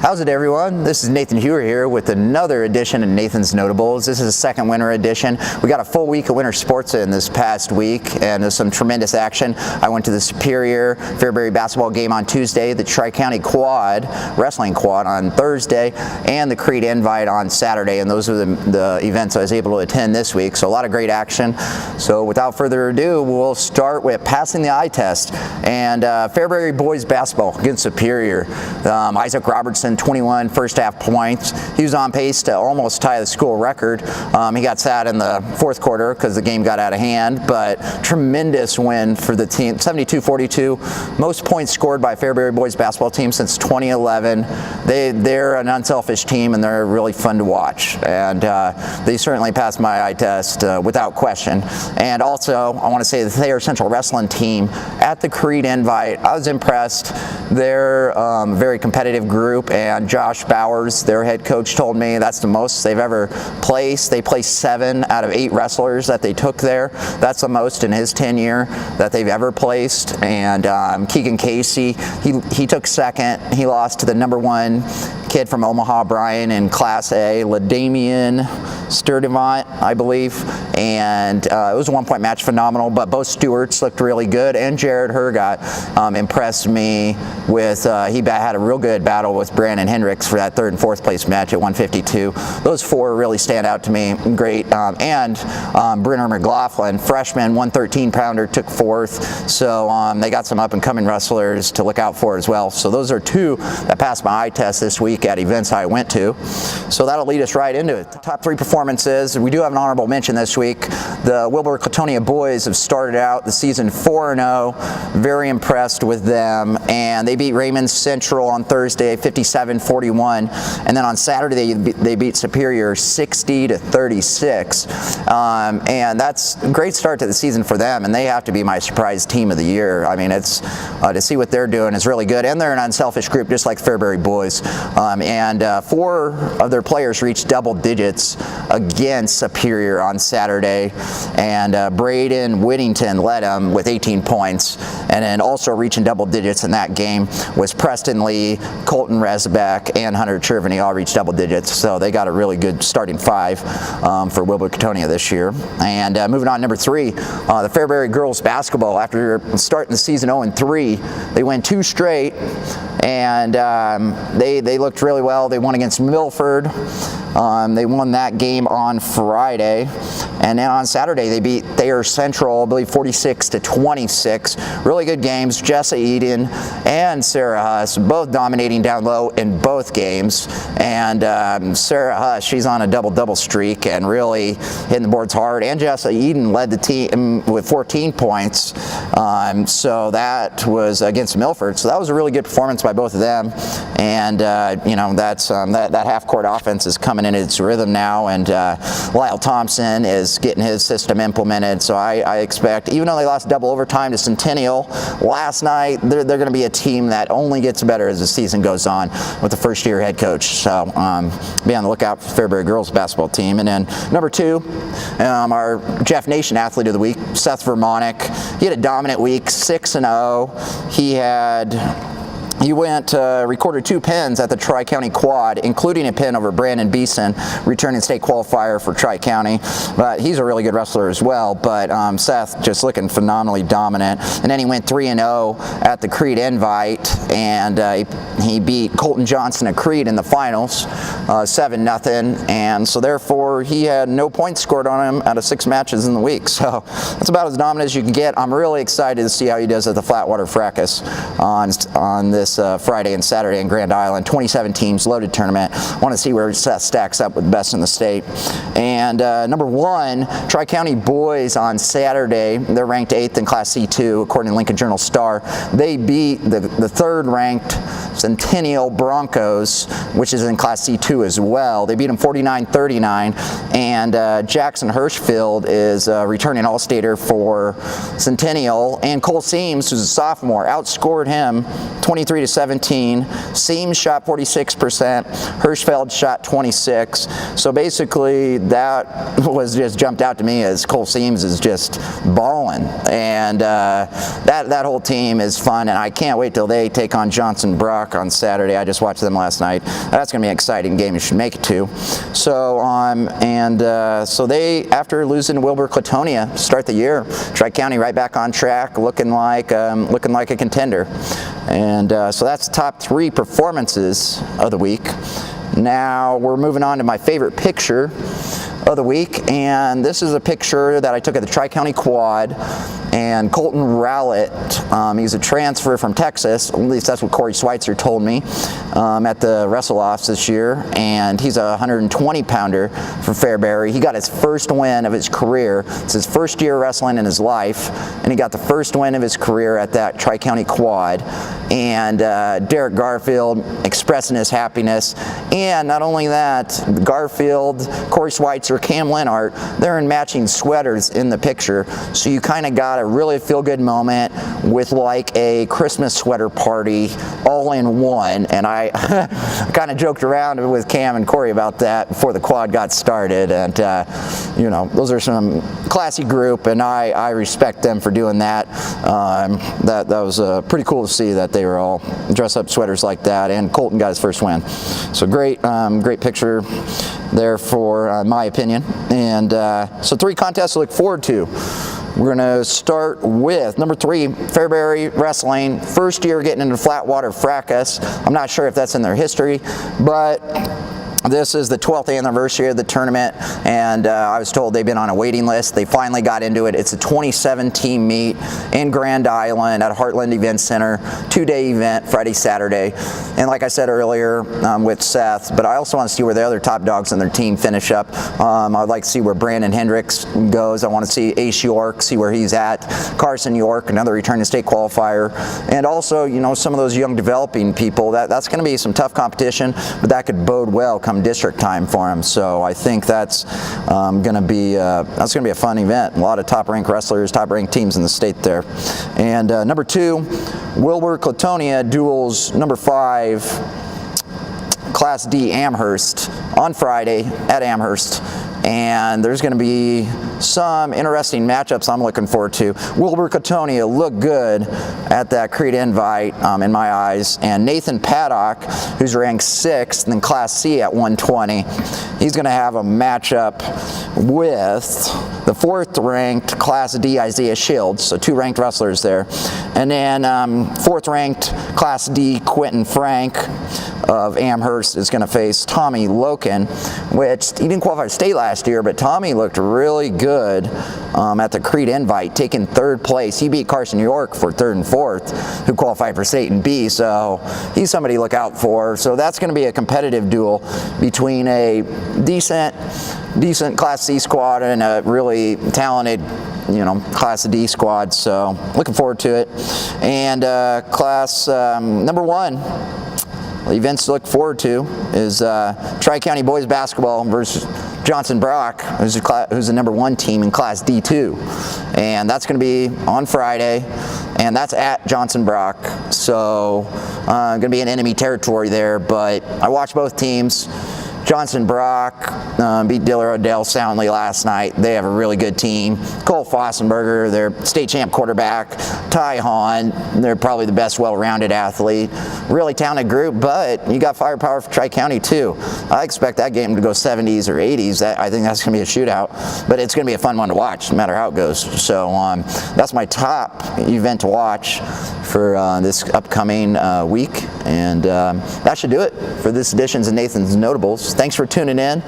How's it, everyone? This is Nathan Hewer here with another edition of Nathan's Notables. This is a second winter edition. We got a full week of winter sports in this past week, and there's some tremendous action. I went to the Superior Fairbury basketball game on Tuesday, the Tri-County Quad, wrestling quad on Thursday, and the Creed Invite on Saturday, and those are the events I was able to attend this week. So a lot of great action. So without further ado, we'll start with passing the eye test. And Fairbury boys basketball against Superior. Isaac Robertson, 21 first half points. He was on pace to almost tie the school record. He got sad in the fourth quarter because the game got out of hand, but tremendous win for the team, 72-42. Most points scored by Fairbury boys basketball team since 2011. They're an unselfish team, and they're really fun to watch. And they certainly passed my eye test without question. And also, I want to say the Thayer Central Wrestling team at the Creed Invite, I was impressed. They're a very competitive group, and Josh Bowers, their head coach, told me that's the most they've ever placed. They placed 7 out of 8 wrestlers that they took there. That's the most in his tenure that they've ever placed. And Keegan Casey, he took second. He lost to the #1 kid from Omaha, Bryan, in Class A, LaDamian Sturdivant, I believe. And it was a one-point match, phenomenal, but both Stewarts looked really good, and Jared Hergott impressed me with, he had a real good battle with Brandon Hendricks for that 3rd and 4th place match at 152. Those 4 really stand out to me, great. And Brenner McLaughlin, freshman, 113-pounder, took 4th. So they got some up-and-coming wrestlers to look out for as well. So those are 2 that passed my eye test this week at events I went to. So that'll lead us right into it. The top 3 performances. We do have an honorable mention this week. The Wilbur-Clatonia boys have started out the season 4-0. Very impressed with them, and they beat Raymond Central on Thursday 57-41, and then on Saturday they beat Superior 60-36, and that's a great start to the season for them, and they have to be my surprise team of the year. I mean, it's to see what they're doing is really good, and they're an unselfish group just like Fairbury boys, and 4 of their players reached double digits against Superior on Saturday, and Braden Whittington led them with 18 points, and then also reaching double digits in that game was Preston Lee, Colton Resbeck, and Hunter Chervany all reached double digits, so they got a really good starting 5 for Wilbur-Clatonia this year. And moving on, number 3, the Fairbury girls basketball. After starting the season 0-3, they win 2 straight, and they looked really well. They won against Milford. They won that game on Friday, and then on Saturday they beat Thayer Central, I believe 46-26. Really good games. Jessa Eden and Sarah Huss both dominating down low in both games, and Sarah Huss, she's on a double-double streak and really hitting the boards hard, and Jessa Eden led the team with 14 points, so that was against Milford, so that was a really good performance by both of them. And you know, that's that half-court offense is coming in its rhythm now, and Lyle Thompson is getting his system implemented, so I expect, even though they lost double overtime to Centennial last night, they're going to be a team that only gets better as the season goes on with the first-year head coach. So be on the lookout for Fairbury girls basketball team. And then number 2, our Jeff Nation athlete of the week, Seth Vermonic. He had a dominant week, 6-0. He recorded 2 pins at the Tri-County Quad, including a pin over Brandon Beeson, returning state qualifier for Tri-County. But he's a really good wrestler as well. But Seth just looking phenomenally dominant. And then he went 3-0 at the Creed Invite, and he beat Colton Johnson of Creed in the finals, 7-0. And so therefore he had no points scored on him out of 6 matches in the week. So that's about as dominant as you can get. I'm really excited to see how he does at the Flatwater Fracas on this Friday and Saturday in Grand Island. 27 teams, loaded tournament. Want to see where Seth stacks up with the best in the state. And number 1, Tri-County boys on Saturday. They're ranked 8th in Class C2 according to Lincoln Journal-Star. They beat the 3rd ranked Centennial Broncos, which is in Class C2 as well. They beat them 49-39, and Jackson Hirschfield is returning All-Stater for Centennial, and Cole Seams, who's a sophomore, outscored him 23-17. Seams shot 46%, Hirschfeld shot 26. So basically that was just jumped out to me as Cole Seams is just balling, and that whole team is fun, and I can't wait till they take on Johnson Brock Paddock on Saturday. I just watched them last night. That's going to be an exciting game. You should make it to. So, so they, after losing to Wilbur-Clatonia, start the year. Tri-County right back on track, looking like a contender. And so that's the top 3 performances of the week. Now we're moving on to my favorite picture of the week, and this is a picture that I took at the Tri-County Quad. And Colton Rowlett, he's a transfer from Texas, at least that's what Corey Schweitzer told me, at the Wrestle-Offs this year, and he's a 120-pounder for Fairbury. He got his first win of his career. It's his first year wrestling in his life, and he got the first win of his career at that Tri-County Quad. And Derek Garfield expressing his happiness, and not only that, Garfield, Corey Schweitzer, Cam Lenhart, they're in matching sweaters in the picture, so you kind of got a really feel-good moment with like a Christmas sweater party all in one. And I kind of joked around with Cam and Corey about that before the quad got started, and you know, those are some classy group, and I respect them for doing that. That was pretty cool to see that they were all dressed up sweaters like that, and Colton got his first win. So great picture there for my opinion. And so 3 contests to look forward to. We're going to start with number 3, Fairbury Wrestling, first year getting into Flatwater Fracas. I'm not sure if that's in their history, but this is the 12th anniversary of the tournament, and I was told they've been on a waiting list. They finally got into it. It's a 27-team meet in Grand Island at Heartland Event Center, 2-day event, Friday, Saturday. And like I said earlier with Seth, but I also want to see where the other top dogs on their team finish up. I'd like to see where Brandon Hendricks goes. I want to see Ace York, see where he's at. Carson York, another returning state qualifier. And also, you know, some of those young developing people. That's going to be some tough competition, but that could bode well come district time for him. So I think that's going to be a fun event. A lot of top-ranked wrestlers, top-ranked teams in the state there. And number 2, Wilbur-Clatonia duels number 5, Class D Amherst on Friday at Amherst. And there's going to be some interesting matchups I'm looking forward to. Wilbur-Clatonia looked good at that Creed Invite in my eyes, and Nathan Paddock, who's ranked 6th in Class C at 120, he's going to have a matchup with the 4th ranked Class D Isaiah Shields, so 2 ranked wrestlers there. And then 4th ranked Class D Quentin Frank of Amherst is going to face Tommy Loken, which he didn't qualify for state last year, but Tommy looked really good at the Creed Invite, taking 3rd place. He beat Carson York for 3rd and 4th, who qualified for state and B, so he's somebody to look out for. So that's going to be a competitive duel between a decent Class C squad and a really talented, you know, Class D squad. So looking forward to it. And class number 1. The events to look forward to is Tri-County Boys Basketball versus Johnson Brock, who's the number 1 team in Class D2. And that's going to be on Friday, and that's at Johnson Brock. So going to be in enemy territory there, but I watched both teams. Johnson Brock beat Diller Odell soundly last night. They have a really good team. Cole Fossenberger, their state champ quarterback. Ty Hahn, they're probably the best well-rounded athlete. Really talented group, but you got firepower for Tri-County too. I expect that game to go 70s or 80s. I think that's going to be a shootout, but it's going to be a fun one to watch no matter how it goes. So that's my top event to watch for this upcoming week. And that should do it for this edition of Nathan's Notables. Thanks for tuning in.